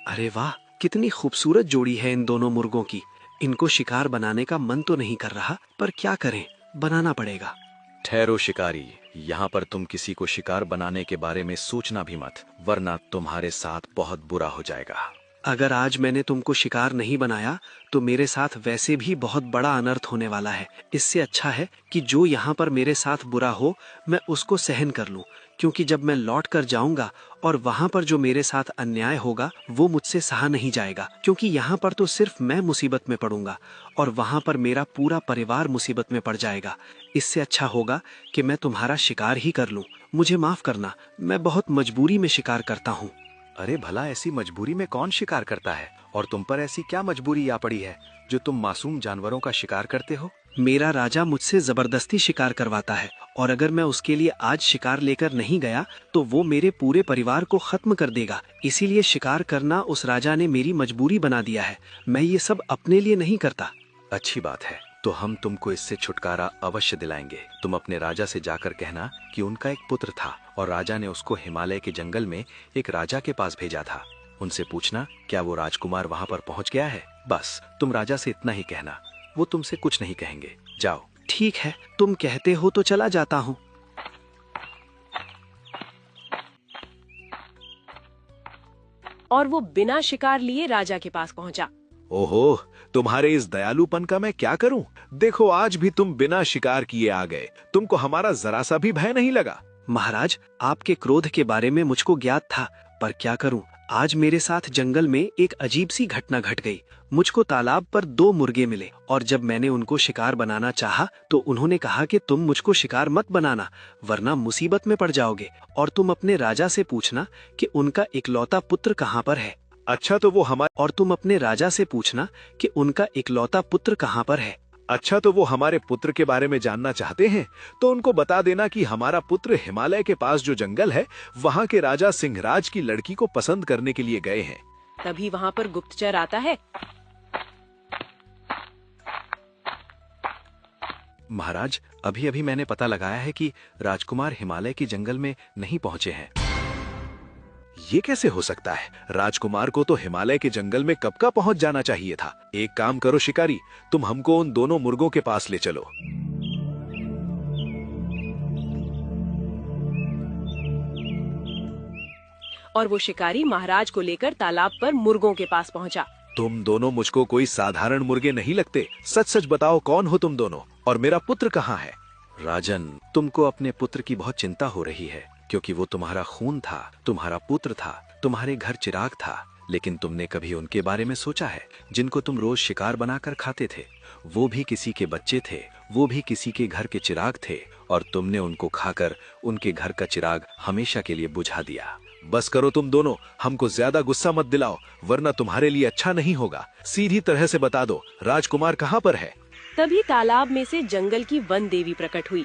अरे वाह, कितनी खूबसूरत जोड़ी है इन दोनों मुर्गों की। इनको शिकार बनाने का मन तो नहीं कर रहा, पर क्या करें, बनाना पड़ेगा। ठहरो शिकारी, यहाँ पर तुम किसी को शिकार बनाने के बारे में सोचना भी मत, वरना तुम्हारे साथ बहुत बुरा हो जाएगा। अगर आज मैंने तुमको शिकार नहीं बनाया तो मेरे साथ वैसे भी बहुत बड़ा अनर्थ होने वाला है। इससे अच्छा है कि जो यहाँ पर मेरे साथ बुरा हो मैं उसको सहन कर लूं, क्योंकि जब मैं लौट कर जाऊंगा और वहां पर जो मेरे साथ अन्याय होगा वो मुझसे सहा नहीं जाएगा, क्योंकि यहाँ पर तो सिर्फ मैं मुसीबत में पड़ूंगा और वहां पर मेरा पूरा परिवार मुसीबत में पड़ जाएगा। इससे अच्छा होगा कि मैं तुम्हारा शिकार ही कर लूं। मुझे माफ करना, मैं बहुत मजबूरी में शिकार करता हूँ। अरे भला ऐसी मजबूरी में कौन शिकार करता है, और तुम पर ऐसी क्या मजबूरी आ पड़ी है जो तुम मासूम जानवरों का शिकार करते हो? मेरा राजा मुझसे जबरदस्ती शिकार करवाता है, और अगर मैं उसके लिए आज शिकार लेकर नहीं गया तो वो मेरे पूरे परिवार को खत्म कर देगा। इसीलिए शिकार करना उस राजा ने मेरी मजबूरी बना दिया है। मैं ये सब अपने लिए नहीं करता। अच्छी बात है, तो हम तुमको इससे छुटकारा अवश्य दिलाएंगे। तुम अपने राजा से जाकर कहना कि उनका एक पुत्र था और राजा ने उसको हिमालय के जंगल में एक राजा के पास भेजा था। उनसे पूछना क्या वो राजकुमार वहाँ पर पहुँच गया है। बस तुम राजा से इतना ही कहना, वो तुमसे कुछ नहीं कहेंगे। जाओ। ठीक है, तुम कहते हो तो चला जाता हूँ। और वो बिना शिकार लिए राजा के पास पहुंचा। ओहो, तुम्हारे इस दयालुपन का मैं क्या करूं? देखो, आज भी तुम बिना शिकार किए आ गए। तुमको हमारा जरा सा भी भय नहीं लगा? महाराज, आपके क्रोध के बारे में मुझको ज्ञात था, पर क्या करूं, आज मेरे साथ जंगल में एक अजीब सी घटना घट गई। मुझको तालाब पर 2 मुर्गे मिले और जब मैंने उनको शिकार बनाना चाहा तो उन्होंने कहा कि तुम मुझको शिकार मत बनाना, वरना मुसीबत में पड़ जाओगे, और तुम अपने राजा से पूछना कि उनका इकलौता पुत्र कहाँ पर है। अच्छा, तो वो हमारे और तुम अपने राजा से पूछना कि उनका इकलौता पुत्र कहाँ पर है। अच्छा, तो वो हमारे पुत्र के बारे में जानना चाहते हैं, तो उनको बता देना कि हमारा पुत्र हिमालय के पास जो जंगल है वहाँ के राजा सिंहराज की लड़की को पसंद करने के लिए गए हैं। तभी वहाँ पर गुप्तचर आता है। महाराज, अभी अभी मैंने पता लगाया है कि राजकुमार हिमालय के जंगल में नहीं पहुँचे हैं। ये कैसे हो सकता है? राजकुमार को तो हिमालय के जंगल में कब का पहुंच जाना चाहिए था। एक काम करो शिकारी, तुम हमको उन दोनों मुर्गों के पास ले चलो। और वो शिकारी महाराज को लेकर तालाब पर मुर्गों के पास पहुंचा। तुम दोनों मुझको कोई साधारण मुर्गे नहीं लगते। सच सच बताओ, कौन हो तुम दोनों, और मेरा पुत्र कहाँ है? राजन, तुमको अपने पुत्र की बहुत चिंता हो रही है, क्योंकि वो तुम्हारा खून था, तुम्हारा पुत्र था, तुम्हारे घर चिराग था। लेकिन तुमने कभी उनके बारे में सोचा है जिनको तुम रोज शिकार बनाकर खाते थे? वो भी किसी के बच्चे थे, वो भी किसी के घर के चिराग थे, और तुमने उनको खाकर उनके घर का चिराग हमेशा के लिए बुझा दिया। बस करो तुम दोनों, हमको ज्यादा गुस्सा मत दिलाओ, वरना तुम्हारे लिए अच्छा नहीं होगा। सीधी तरह से बता दो, राजकुमार कहाँ पर है? तभी तालाब में से जंगल की वन देवी प्रकट हुई।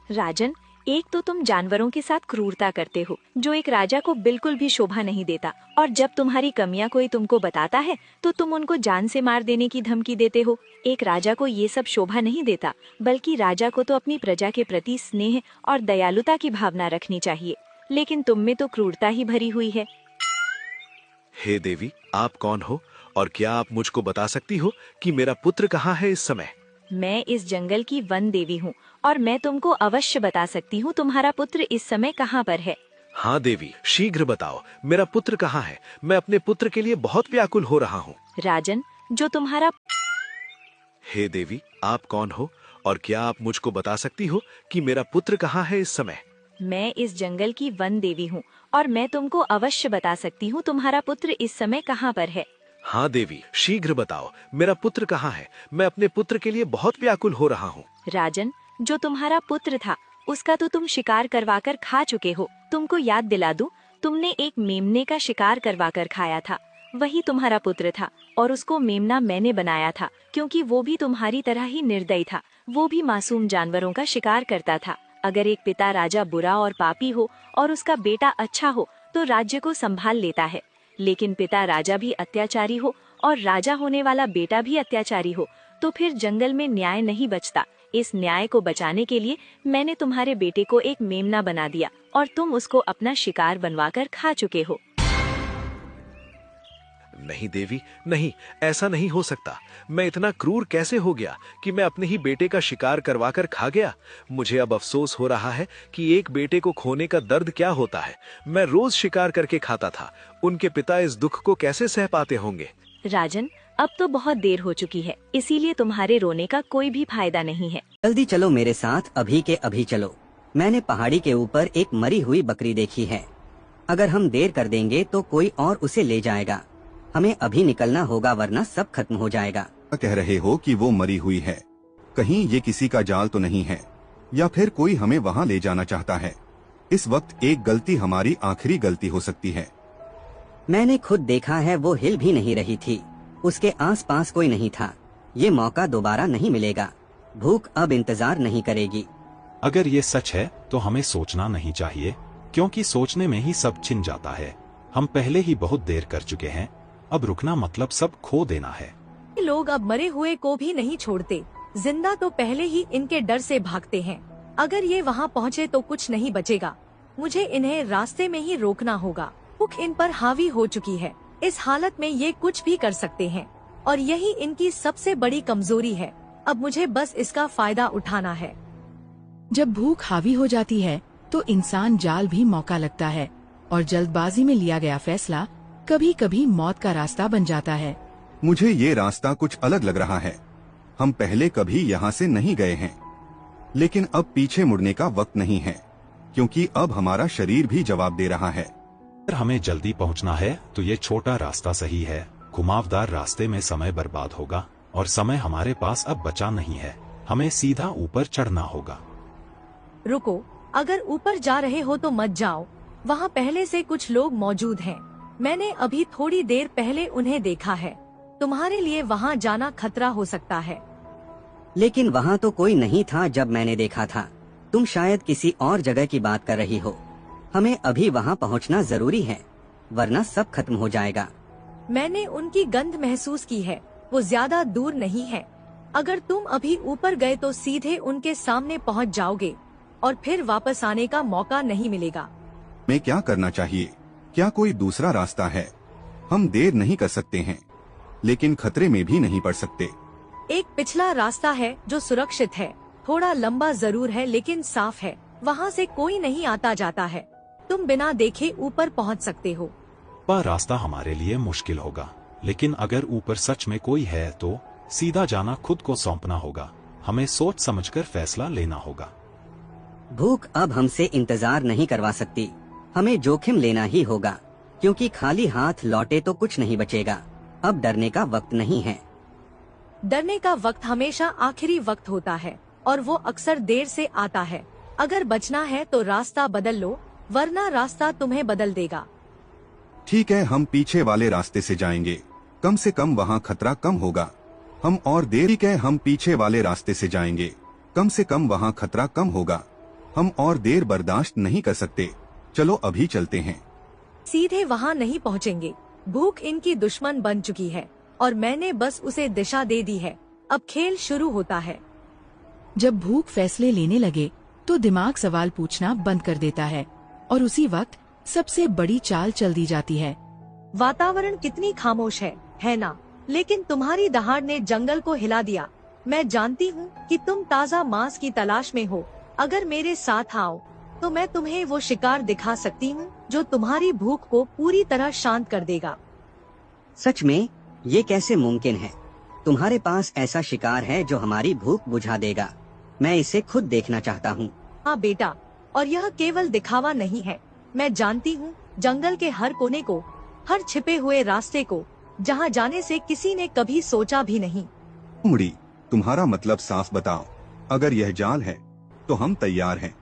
राजन, एक तो तुम जानवरों के साथ क्रूरता करते हो, जो एक राजा को बिल्कुल भी शोभा नहीं देता, और जब तुम्हारी कमियां कोई तुमको बताता है तो तुम उनको जान से मार देने की धमकी देते हो। एक राजा को ये सब शोभा नहीं देता, बल्कि राजा को तो अपनी प्रजा के प्रति स्नेह और दयालुता की भावना रखनी चाहिए, लेकिन तुम में तो क्रूरता ही भरी हुई है। हे देवी, आप कौन हो, और क्या आप मुझको बता सकती हो कि मेरा पुत्र कहाँ है इस समय? मैं इस जंगल की वन देवी हूँ, और मैं तुमको अवश्य बता सकती हूँ तुम्हारा पुत्र इस समय कहाँ पर है। हाँ देवी, शीघ्र बताओ, मेरा पुत्र कहाँ है? मैं अपने पुत्र के लिए बहुत व्याकुल हो रहा हूँ। राजन, जो तुम्हारा हे देवी, आप कौन हो, और क्या आप मुझको बता सकती हो कि मेरा पुत्र कहाँ है इस समय? मैं इस जंगल की वन देवी हूँ, और मैं तुमको अवश्य बता सकती हूँ तुम्हारा पुत्र इस समय कहाँ पर है। हाँ देवी, शीघ्र बताओ, मेरा पुत्र कहाँ है? मैं अपने पुत्र के लिए बहुत व्याकुल हो रहा हूँ। राजन, जो तुम्हारा पुत्र था उसका तो तुम शिकार करवाकर खा चुके हो। तुमको याद दिला दूं, तुमने एक मेमने का शिकार करवाकर खाया था, वही तुम्हारा पुत्र था, और उसको मेमना मैंने बनाया था, क्योंकि वो भी तुम्हारी तरह ही निर्दयी था। वो भी मासूम जानवरों का शिकार करता था। अगर एक पिता राजा बुरा और पापी हो और उसका बेटा अच्छा हो तो राज्य को संभाल लेता है, लेकिन पिता राजा भी अत्याचारी हो और राजा होने वाला बेटा भी अत्याचारी हो तो फिर जंगल में न्याय नहीं बचता। इस न्याय को बचाने के लिए मैंने तुम्हारे बेटे को एक मेमना बना दिया और तुम उसको अपना शिकार बनवाकर खा चुके हो। नहीं देवी, नहीं, ऐसा नहीं हो सकता। मैं इतना क्रूर कैसे हो गया कि मैं अपने ही बेटे का शिकार करवाकर खा गया। मुझे अब अफसोस हो रहा है कि एक बेटे को खोने का दर्द क्या होता है। मैं रोज शिकार करके खाता था। उनके पिता इस दुख को कैसे सह पाते होंगे। राजन, अब तो बहुत देर हो चुकी है, इसीलिए तुम्हारे रोने का कोई भी फायदा नहीं है। जल्दी चलो मेरे साथ, अभी के अभी चलो। मैंने पहाड़ी के ऊपर एक मरी हुई बकरी देखी है। अगर हम देर कर देंगे तो कोई और उसे ले जाएगा। हमें अभी निकलना होगा वरना सब खत्म हो जाएगा। कह रहे हो कि वो मरी हुई है? कहीं ये किसी का जाल तो नहीं है, या फिर कोई हमें वहाँ ले जाना चाहता है? इस वक्त एक गलती हमारी आखिरी गलती हो सकती है। मैंने खुद देखा है, वो हिल भी नहीं रही थी। उसके आसपास कोई नहीं था। ये मौका दोबारा नहीं मिलेगा। भूख अब इंतजार नहीं करेगी। अगर ये सच है तो हमें सोचना नहीं चाहिए, क्योंकि सोचने में ही सब छिन जाता है। हम पहले ही बहुत देर कर चुके हैं। अब रुकना मतलब सब खो देना है। लोग अब मरे हुए को भी नहीं छोड़ते। जिंदा तो पहले ही इनके डर से भागते हैं। अगर ये वहाँ पहुँचे तो कुछ नहीं बचेगा। मुझे इन्हें रास्ते में ही रोकना होगा। भूख इन पर हावी हो चुकी है। इस हालत में ये कुछ भी कर सकते हैं और यही इनकी सबसे बड़ी कमजोरी है। अब मुझे बस इसका फायदा उठाना है। जब भूख हावी हो जाती है तो इंसान जाल भी मौका लगता है और जल्दबाजी में लिया गया फैसला कभी कभी मौत का रास्ता बन जाता है। मुझे ये रास्ता कुछ अलग लग रहा है। हम पहले कभी यहाँ से नहीं गए हैं, लेकिन अब पीछे मुड़ने का वक्त नहीं है, क्योंकि अब हमारा शरीर भी जवाब दे रहा है। अगर हमें जल्दी पहुंचना है तो ये छोटा रास्ता सही है। घुमावदार रास्ते में समय बर्बाद होगा और समय हमारे पास अब बचा नहीं है। हमें सीधा ऊपर चढ़ना होगा। रुको, अगर ऊपर जा रहे हो तो मत जाओ। वहाँ पहले से कुछ लोग मौजूद हैं। मैंने अभी थोड़ी देर पहले उन्हें देखा है। तुम्हारे लिए वहाँ जाना खतरा हो सकता है। लेकिन वहाँ तो कोई नहीं था जब मैंने देखा था। तुम शायद किसी और जगह की बात कर रही हो। हमें अभी वहाँ पहुँचना जरूरी है, वरना सब खत्म हो जाएगा। मैंने उनकी गंध महसूस की है। वो ज्यादा दूर नहीं है। अगर तुम अभी ऊपर गए तो सीधे उनके सामने पहुँच जाओगे और फिर वापस आने का मौका नहीं मिलेगा। मैं क्या करना चाहिए? क्या कोई दूसरा रास्ता है? हम देर नहीं कर सकते हैं, लेकिन खतरे में भी नहीं पड़ सकते। एक पिछला रास्ता है जो सुरक्षित है। थोड़ा लंबा जरूर है लेकिन साफ है। वहाँ से कोई नहीं आता जाता है। तुम बिना देखे ऊपर पहुँच सकते हो। वह रास्ता हमारे लिए मुश्किल होगा, लेकिन अगर ऊपर सच में कोई है तो सीधा जाना खुद को सौंपना होगा। हमें सोच समझकर फैसला लेना होगा। भूख अब हमसे इंतजार नहीं करवा सकती। हमें जोखिम लेना ही होगा, क्योंकि खाली हाथ लौटे तो कुछ नहीं बचेगा। अब डरने का वक्त नहीं है। डरने का वक्त हमेशा आखिरी वक्त होता है और वो अक्सर देर से आता है। अगर बचना है तो रास्ता बदल लो, वरना रास्ता तुम्हें बदल देगा। ठीक है, हम पीछे वाले रास्ते से जाएंगे। कम से कम वहाँ खतरा कम होगा। हम और देर ठीक है, हम पीछे वाले रास्ते से जाएंगे। कम से कम वहाँ खतरा कम होगा। हम और देर बर्दाश्त नहीं कर सकते। चलो अभी चलते हैं। सीधे वहाँ नहीं पहुँचेंगे। भूख इनकी दुश्मन बन चुकी है और मैंने बस उसे दिशा दे दी है। अब खेल शुरू होता है। जब भूख फैसले लेने लगे तो दिमाग सवाल पूछना बंद कर देता है और उसी वक्त सबसे बड़ी चाल चल दी जाती है। वातावरण कितनी खामोश है ना? लेकिन तुम्हारी दहाड़ ने जंगल को हिला दिया। मैं जानती हूँ कि तुम ताज़ा मांस की तलाश में हो। अगर मेरे साथ आओ तो मैं तुम्हें वो शिकार दिखा सकती हूँ जो तुम्हारी भूख को पूरी तरह शांत कर देगा। सच में ये कैसे मुमकिन है? तुम्हारे पास ऐसा शिकार है जो हमारी भूख बुझा देगा? मैं इसे खुद देखना चाहता हूँ। हाँ बेटा, और यह केवल दिखावा नहीं है। मैं जानती हूँ जंगल के हर कोने को, हर छिपे हुए रास्ते को, जहाँ जाने से किसी ने कभी सोचा भी नहीं। उमड़ी, तुम्हारा मतलब साफ बताओ। अगर यह जाल है तो हम तैयार हैं,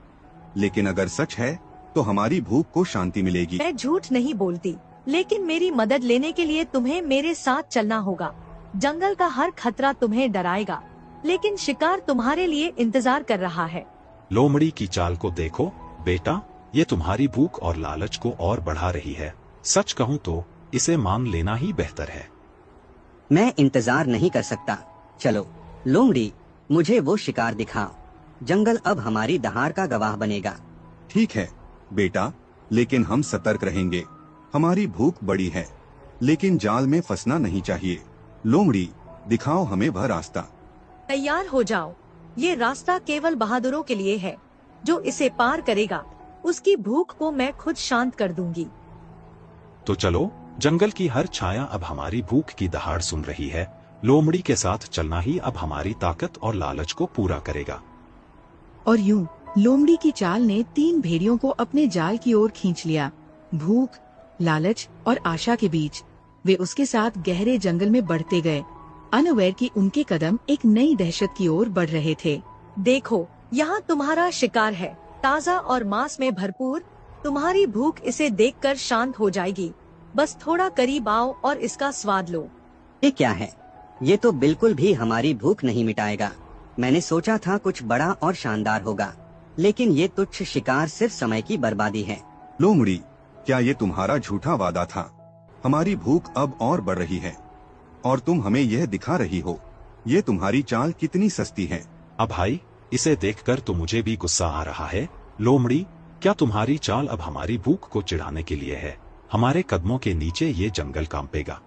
लेकिन अगर सच है तो हमारी भूख को शांति मिलेगी। मैं झूठ नहीं बोलती, लेकिन मेरी मदद लेने के लिए तुम्हें मेरे साथ चलना होगा। जंगल का हर खतरा तुम्हें डराएगा, लेकिन शिकार तुम्हारे लिए इंतजार कर रहा है। लोमड़ी की चाल को देखो बेटा, ये तुम्हारी भूख और लालच को और बढ़ा रही है। सच कहूँ तो इसे मान लेना ही बेहतर है। मैं इंतजार नहीं कर सकता। चलो लोमड़ी, मुझे वो शिकार दिखाओ। जंगल अब हमारी दहाड़ का गवाह बनेगा। ठीक है बेटा, लेकिन हम सतर्क रहेंगे। हमारी भूख बड़ी है, लेकिन जाल में फंसना नहीं चाहिए। लोमड़ी, दिखाओ हमें वह रास्ता। तैयार हो जाओ। ये रास्ता केवल बहादुरों के लिए है। जो इसे पार करेगा उसकी भूख को मैं खुद शांत कर दूंगी। तो चलो, जंगल की हर छाया अब हमारी भूख की दहाड़ सुन रही है। लोमड़ी के साथ चलना ही अब हमारी ताकत और लालच को पूरा करेगा। और यूं लोमड़ी की चाल ने 3 भेड़ियों को अपने जाल की ओर खींच लिया। भूख, लालच और आशा के बीच वे उसके साथ गहरे जंगल में बढ़ते गए, अनअवेयर कि उनके कदम एक नई दहशत की ओर बढ़ रहे थे। देखो, यहाँ तुम्हारा शिकार है, ताज़ा और मांस में भरपूर। तुम्हारी भूख इसे देखकर शांत हो जाएगी। बस थोड़ा करीब आओ और इसका स्वाद लो। ये क्या है? ये तो बिल्कुल भी हमारी भूख नहीं मिटाएगा। मैंने सोचा था कुछ बड़ा और शानदार होगा, लेकिन ये तुच्छ शिकार सिर्फ समय की बर्बादी है। लोमड़ी, क्या ये तुम्हारा झूठा वादा था? हमारी भूख अब और बढ़ रही है और तुम हमें यह दिखा रही हो। ये तुम्हारी चाल कितनी सस्ती है। अब भाई, इसे देखकर तो मुझे भी गुस्सा आ रहा है। लोमड़ी, क्या तुम्हारी चाल अब हमारी भूख को चिढ़ाने के लिए है? हमारे कदमों के नीचे ये जंगल कांपेगा।